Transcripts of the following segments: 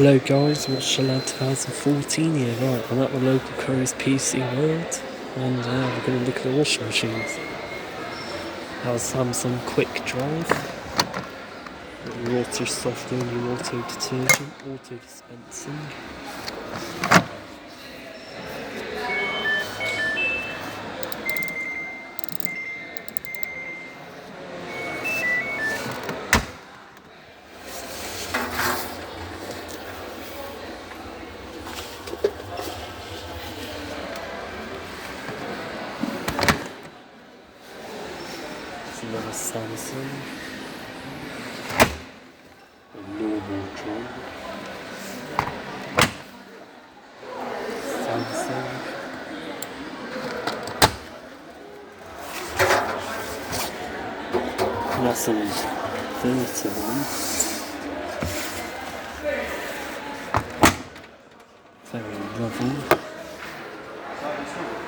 Hello guys, Watch the Lad 2014 here. Right, I'm at the local Curry's PC World and we're going to look at the washing machines. Our Samsung Quick Drive, your auto softener, your auto detergent, auto dispensing. Another Samsung, a normal drum, Samsung, and that's an inverter one, very lovely.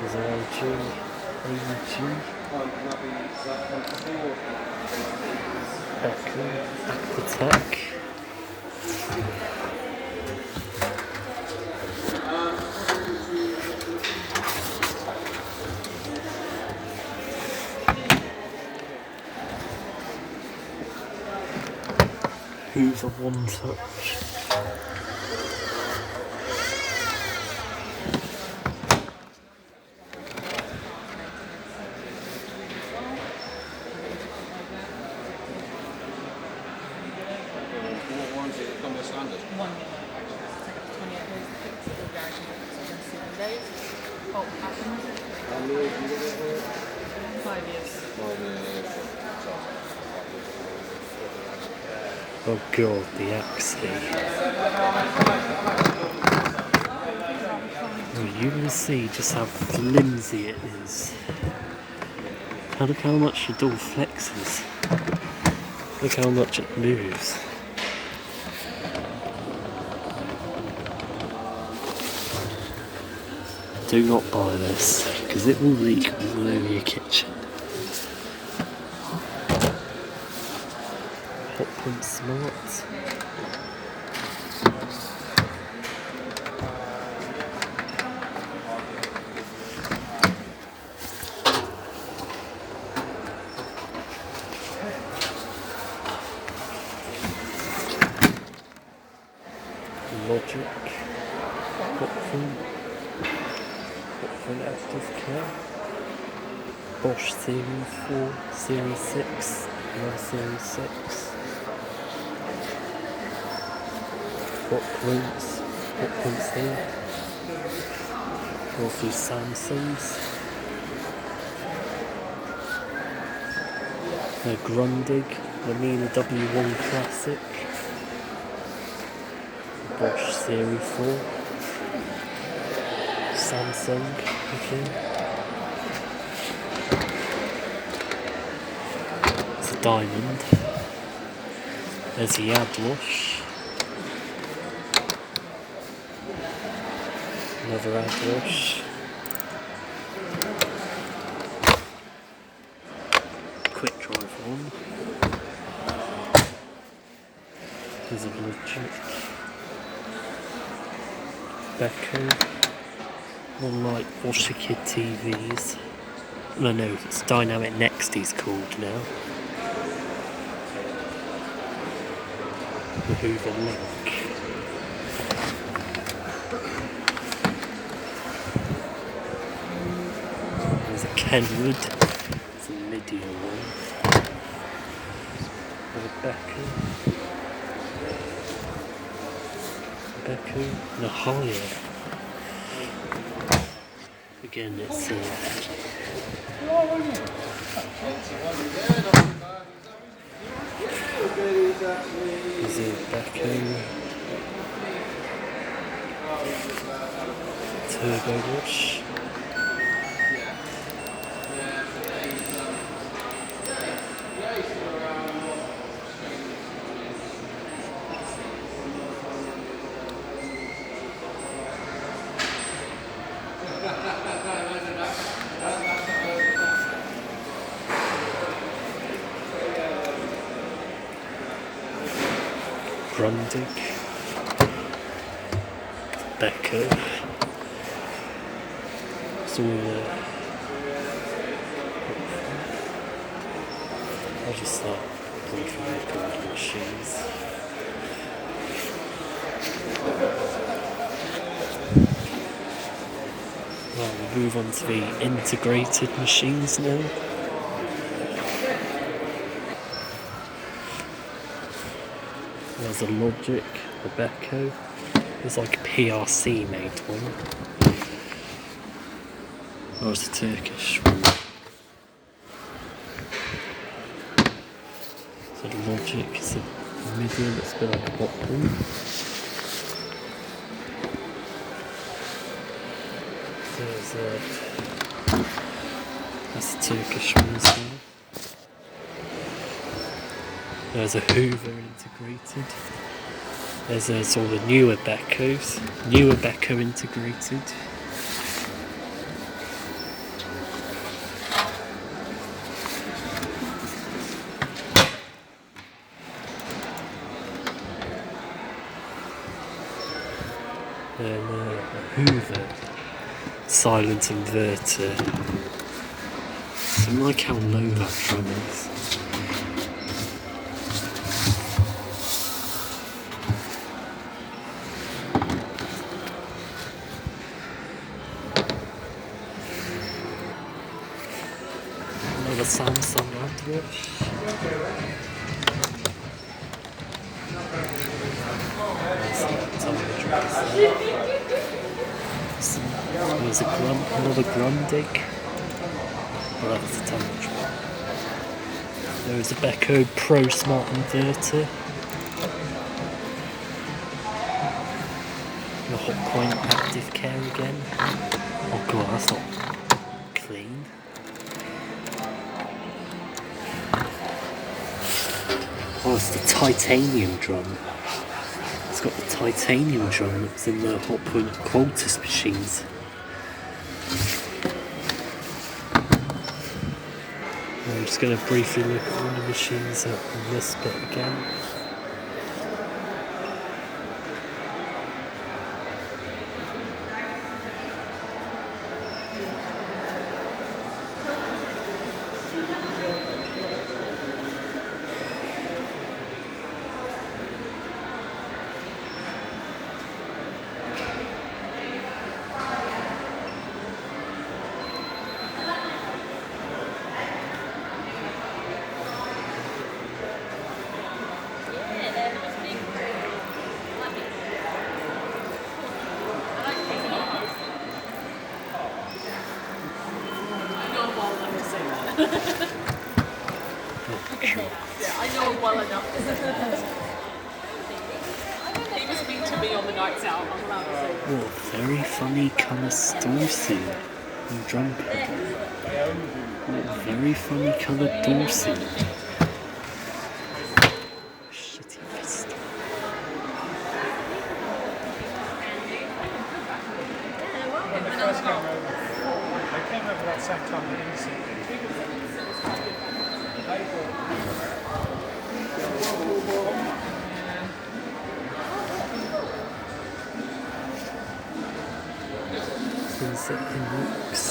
There's AG, Aquatech, Hoover One Touch, oh god, the Axie. Oh, you will see just how flimsy it is. Now look how much the door flexes. Look how much it moves. Do not buy this, because it will leak all over your kitchen. Hot Pump Smart. Logic. Hotfront Active Care. Bosch Series 4, Series 6, another Series 6. Hot pumps here. Also Samsungs. The Grundig, the Mina W1 Classic. Bosch Series 4. Samsung again. It's a diamond. There's the AdWash. Another AdWash. Quick Drive one. There's a Logic. Beko. Unlike Washer Kid TVs. No, it's Dynamic Next he's called now. The Hoover Link. There's a Kenwood. It's a Lydia one. Beko. And a Haier. Again, it's there's a Beko Turbo Wash. Grundig. Becco. It's all I'll just start briefly looking at the machines. Well, we'll move on to the integrated machines now. There's a Logic, a Becco. There's like a PRC made one. Or it's a Turkish one. So the Logic is a medium, it's a bit like a Hopwood. That's a Turkish one as well. There's a Hoover integrated. There's all the newer Beccos. Newer Becco integrated. Then a Hoover silent inverter. I don't like how low that drum is. Another Samsung Android. There's another Grundig. Oh, that's a temperature. There's a Becco Pro Smart Inverter. The Hotpoint Active Care again. Oh god, that's not clean. Oh, it's the titanium drum. It's got the titanium drum that's in the Hotpoint Qualtis machines. I'm just going to briefly look at all the machines up in this bit again. Yeah, I know him well enough. He was mean to me on the nights out, I'm allowed to say. What a very funny colour Dorsey and drum pad. What a very funny coloured Dorsey. Shitty fist. They came over that same time that Easy. Is it in looks?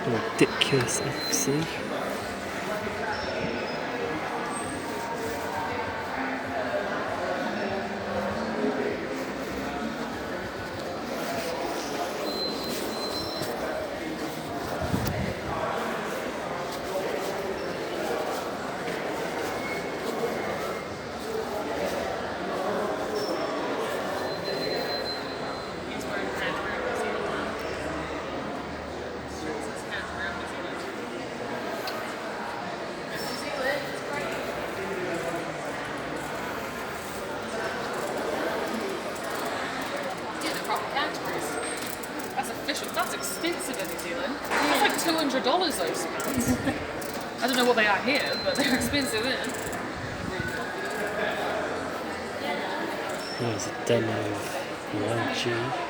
Ridiculous FC. That's expensive in New Zealand. That's like $200 those spoons. I don't know what they are here, but they're expensive then. There's a demo of the LG.